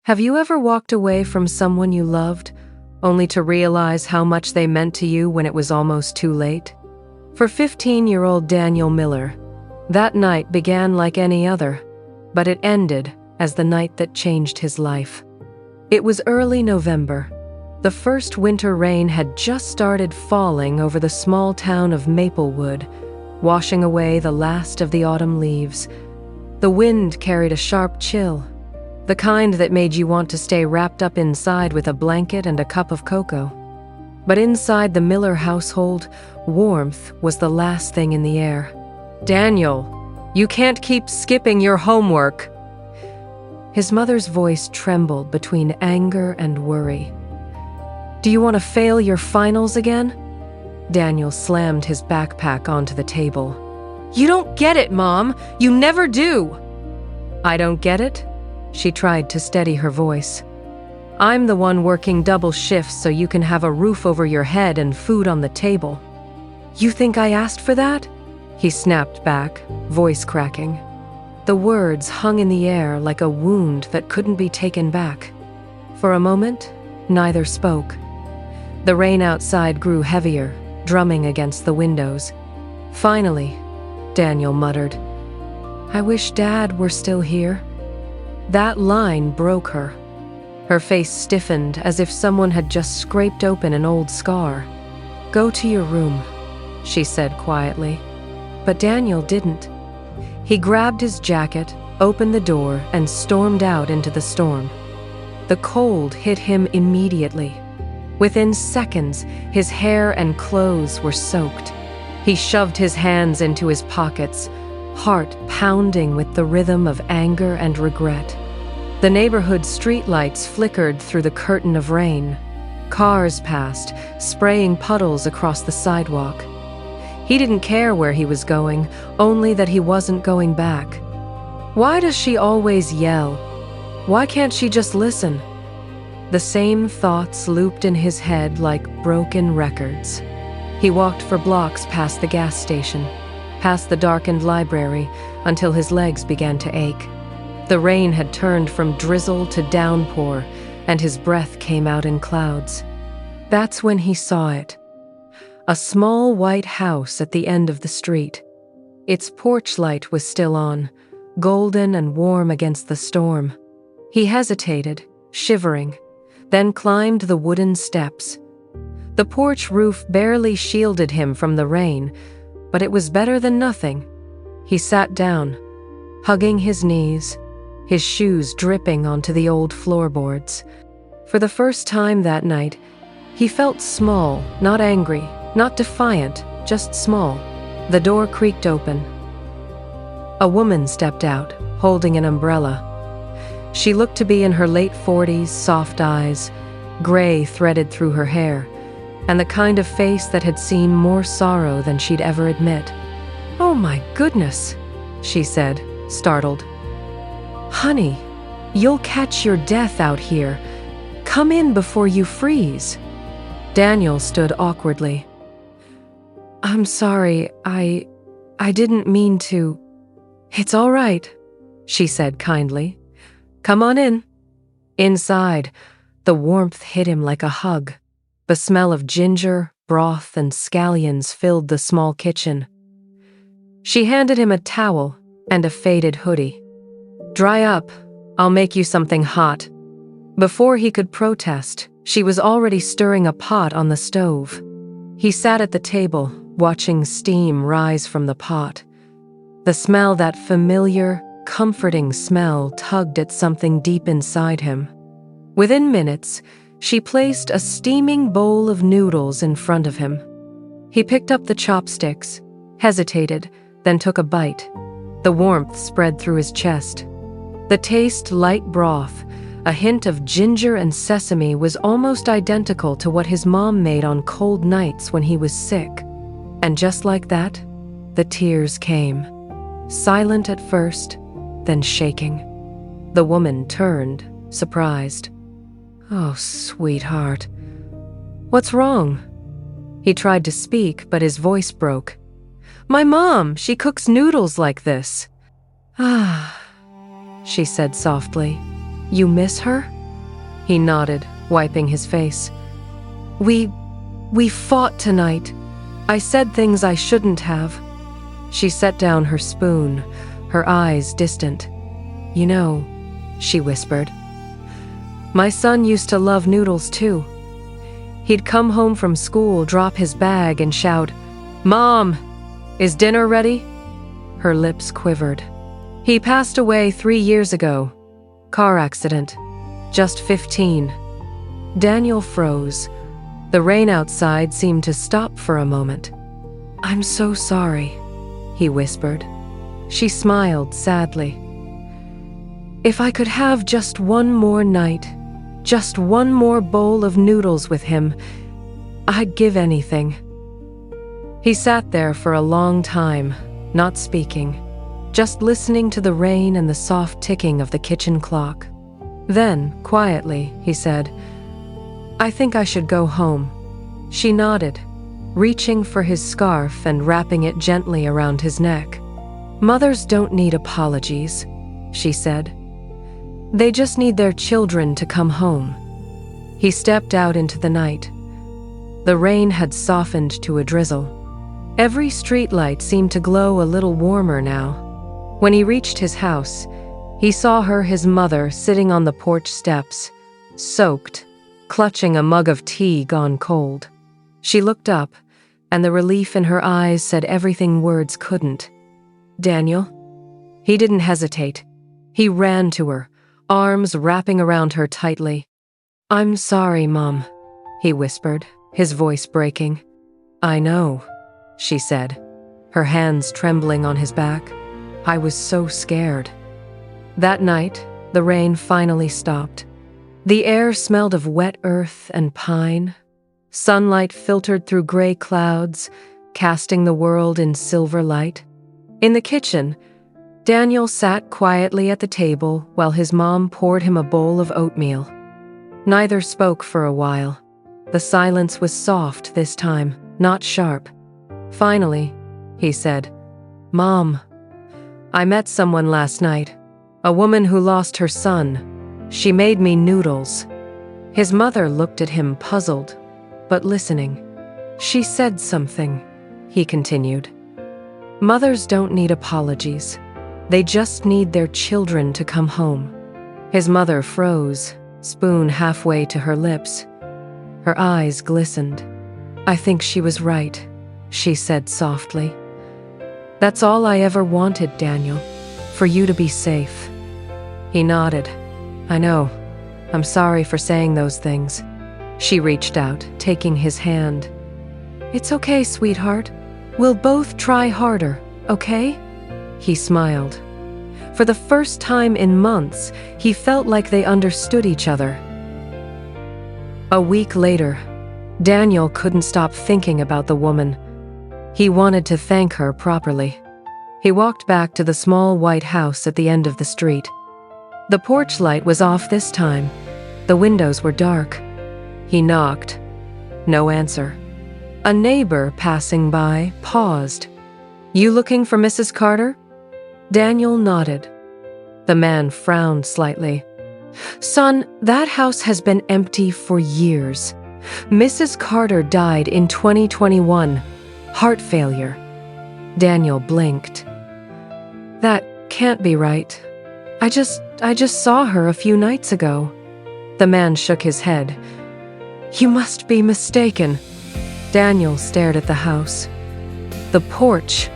Have you ever walked away from someone you loved, only to realize how much they meant to you when it was almost too late? For 15-year-old Daniel Miller, that night began like any other, but it ended as the night that changed his life. It was early November. The first winter rain had just started falling over the small town of Maplewood, washing away the last of the autumn leaves. The wind carried a sharp chill, the kind that made you want to stay wrapped up inside with a blanket and a cup of cocoa. But inside the Miller household, warmth was the last thing in the air. "Daniel, you can't keep skipping your homework." His mother's voice trembled between anger and worry. "Do you want to fail your finals again?" Daniel slammed his backpack onto the table. "You don't get it, Mom! You never do!" "I don't get it?" She tried to steady her voice. "I'm the one working double shifts so you can have a roof over your head and food on the table." "You think I asked for that?" He snapped back, voice cracking. The words hung in the air like a wound that couldn't be taken back. For a moment, neither spoke. The rain outside grew heavier, drumming against the windows. Finally, Daniel muttered, "I wish Dad were still here." That line broke her. Her face stiffened as if someone had just scraped open an old scar. "Go to your room," she said quietly. But Daniel didn't. He grabbed his jacket, opened the door, and stormed out into the storm. The cold hit him immediately. Within seconds, his hair and clothes were soaked. He shoved his hands into his pockets, heart pounding with the rhythm of anger and regret. The neighborhood streetlights flickered through the curtain of rain. Cars passed, spraying puddles across the sidewalk. He didn't care where he was going, only that he wasn't going back. Why does she always yell? Why can't she just listen? The same thoughts looped in his head like broken records. He walked for blocks past the gas station, past the darkened library, until his legs began to ache. The rain had turned from drizzle to downpour, and his breath came out in clouds. That's when he saw it. A small white house at the end of the street. Its porch light was still on, golden and warm against the storm. He hesitated, shivering, then climbed the wooden steps. The porch roof barely shielded him from the rain, but it was better than nothing. He sat down, hugging his knees, his shoes dripping onto the old floorboards. For the first time that night, he felt small, not angry, not defiant, just small. The door creaked open. A woman stepped out, holding an umbrella. She looked to be in her late 40s, soft eyes, gray threaded through her hair, and the kind of face that had seen more sorrow than she'd ever admit. "Oh my goodness," she said, startled. "Honey, you'll catch your death out here. Come in before you freeze." Daniel stood awkwardly. "I'm sorry, I didn't mean to." "It's all right," she said kindly. "Come on in." Inside, the warmth hit him like a hug. The smell of ginger, broth, and scallions filled the small kitchen. She handed him a towel and a faded hoodie. "Dry up. I'll make you something hot." Before he could protest, she was already stirring a pot on the stove. He sat at the table, watching steam rise from the pot. The smell, that familiar, comforting smell, tugged at something deep inside him. Within minutes, she placed a steaming bowl of noodles in front of him. He picked up the chopsticks, hesitated, then took a bite. The warmth spread through his chest. The taste, light broth, a hint of ginger and sesame, was almost identical to what his mom made on cold nights when he was sick. And just like that, the tears came. Silent at first, then shaking. The woman turned, surprised. "Oh, sweetheart. What's wrong?" He tried to speak, but his voice broke. "My mom, she cooks noodles like this." "Ah," she said softly. "You miss her?" He nodded, wiping his face. We fought tonight. I said things I shouldn't have. She set down her spoon, her eyes distant. You know, she whispered. My son used to love Noodles too. He'd come home from school, drop his bag, and shout, "Mom, is dinner ready?" Her lips quivered. He passed away 3 years ago. Car accident. Just 15. Daniel froze. The rain outside seemed to stop for a moment. I'm so sorry, he whispered. She smiled sadly. If I could have just one more night, just one more bowl of noodles with him, I'd give anything. He sat there for a long time, not speaking, just listening to the rain and the soft ticking of the kitchen clock. Then, quietly, he said, I think I should go home. She nodded, reaching for his scarf and wrapping it gently around his neck. Mothers don't need apologies, she said. They just need their children to come home. He stepped out into the night. The rain had softened to a drizzle. Every streetlight seemed to glow a little warmer now. When he reached his house, he saw his mother, sitting on the porch steps, soaked, clutching a mug of tea gone cold. She looked up, and the relief in her eyes said everything words couldn't. Daniel? He didn't hesitate. He ran to her, arms wrapping around her tightly. I'm sorry, Mom, he whispered, his voice breaking. I know, she said, her hands trembling on his back. I was so scared. That night, the rain finally stopped. The air smelled of wet earth and pine. Sunlight filtered through gray clouds, casting the world in silver light. In the kitchen, Daniel sat quietly at the table while his mom poured him a bowl of oatmeal. Neither spoke for a while. The silence was soft this time, not sharp. Finally, he said, Mom, I met someone last night, a woman who lost her son. She made me noodles. His mother looked at him puzzled, but listening. She said something, he continued. Mothers don't need apologies. They just need their children to come home. His mother froze, spoon halfway to her lips. Her eyes glistened. I think she was right, she said softly. That's all I ever wanted, Daniel, for you to be safe. He nodded. I know. I'm sorry for saying those things. She reached out, taking his hand. It's okay, sweetheart. We'll both try harder, okay? He smiled. For the first time in months, he felt like they understood each other. A week later, Daniel couldn't stop thinking about the woman. He wanted to thank her properly. He walked back to the small white house at the end of the street. The porch light was off this time. The windows were dark. He knocked. No answer. A neighbor passing by paused. You looking for Mrs. Carter? Daniel nodded. The man frowned slightly. Son, that house has been empty for years. Mrs. Carter died in 2021. Heart failure. Daniel blinked. That can't be right. I just saw her a few nights ago. The man shook his head. You must be mistaken. Daniel stared at the house. The porch,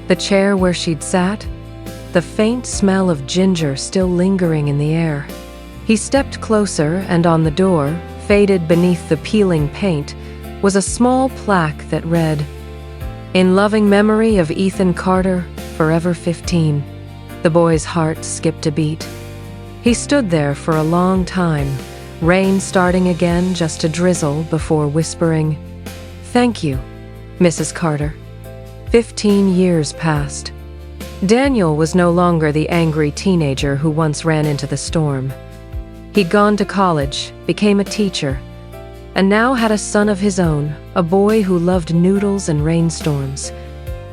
the chair where she'd sat, the faint smell of ginger still lingering in the air. He stepped closer, and on the door, faded beneath the peeling paint, was a small plaque that read, In loving memory of Ethan Carter, forever 15. The boy's heart skipped a beat. He stood there for a long time, rain starting again just to drizzle before whispering, Thank you, Mrs. Carter. 15 years passed. Daniel was no longer the angry teenager who once ran into the storm. He'd gone to college, became a teacher, and now had a son of his own, a boy who loved noodles and rainstorms.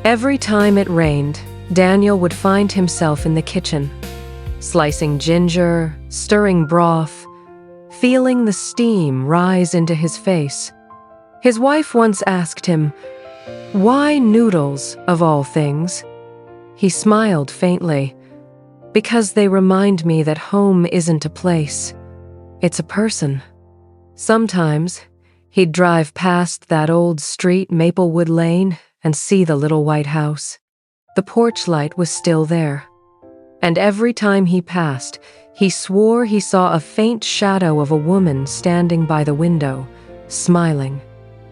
Every time it rained, Daniel would find himself in the kitchen, slicing ginger, stirring broth, feeling the steam rise into his face. His wife once asked him, "Why noodles, of all things?" He smiled faintly. "Because they remind me that home isn't a place, it's a person." Sometimes he'd drive past that old street, Maplewood Lane, and see the little white house. The porch light was still there. And every time he passed, he swore he saw a faint shadow of a woman standing by the window, smiling.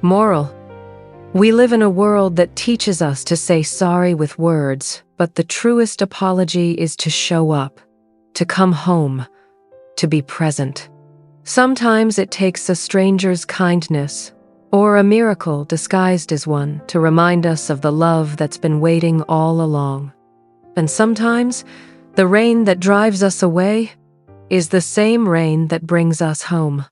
Moral: we live in a world that teaches us to say sorry with words, but the truest apology is to show up, to come home, to be present. Sometimes it takes a stranger's kindness, or a miracle disguised as one, to remind us of the love that's been waiting all along. And sometimes, the rain that drives us away is the same rain that brings us home.